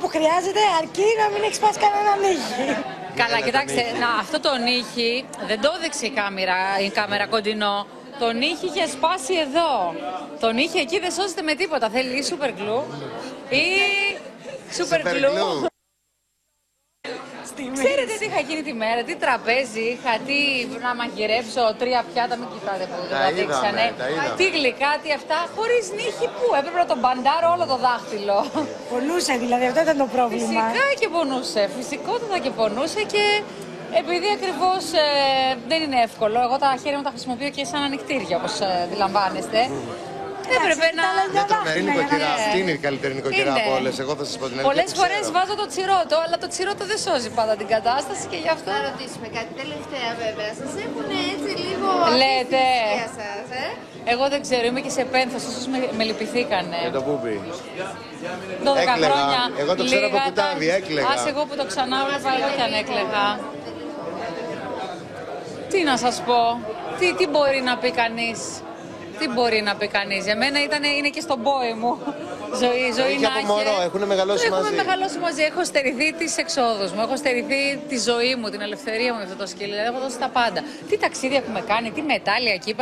που χρειάζεται, αρκεί να μην έχει σπάσει κανένα νύχι. Καλά, κοιτάξτε, αυτό το νύχι δεν το έδειξε η κάμερα κοντινό. Το νύχι είχε σπάσει εδώ. Το νύχι εκεί δεν σώζεται με τίποτα. Θέλει ή super glue ή super glue. Ξέρετε τι είχα εκείνη τη μέρα, τι τραπέζι είχα, τι να μαγειρέψω, 3 πιάτα, μην κοιτάτε που το δείξανε. Τι γλυκά, τι αυτά, χωρίς νύχι που έπρεπε να τον μπαντάρω όλο το δάχτυλο. Πονούσε δηλαδή, αυτό ήταν το πρόβλημα. Φυσικά και πονούσε, φυσικότατα και πονούσε και επειδή ακριβώς δεν είναι εύκολο, εγώ τα χέρια μου τα χρησιμοποιώ και σαν ανοιχτήρια όπως αντιλαμβάνεστε. Έπρεπε να. Είναι τρομερή νοικοκυρά. Αυτή είναι η καλύτερη νοικοκυρά από όλες. Εγώ θα σας πω την αλήθεια. Πολλές φορές βάζω το τσιρότο, αλλά το τσιρότο δεν σώζει πάντα την κατάσταση και γι' αυτό. Να ρωτήσουμε κάτι τελευταία βέβαια. Σας έχουν έτσι λίγο. Λέτε. Σας, Εγώ δεν ξέρω, είμαι και σε πένθος, ίσως με λυπηθήκανε. Για το μπούμπι. 12 χρόνια. Εγώ το ξέρω από κουτάβι, έκλαιγα. Ας εγώ που το ξανά βλέπα, εγώ κι αν έκλαιγα. Τι να σας πω, τι μπορεί να πει κανείς. Τι μπορεί να πει κανείς. Για μένα είναι και στον πόη μου. Ζωή και από μωρό, έχουν μεγαλώσει μαζί. Έχουμε μεγαλώσει μαζί. Έχω στερηθεί τις εξόδους μου. Έχω στερηθεί τη ζωή μου, την ελευθερία μου με αυτό το σκύλο. Έχω δώσει τα πάντα. Τι ταξίδια έχουμε κάνει, τι μετάλλια εκεί.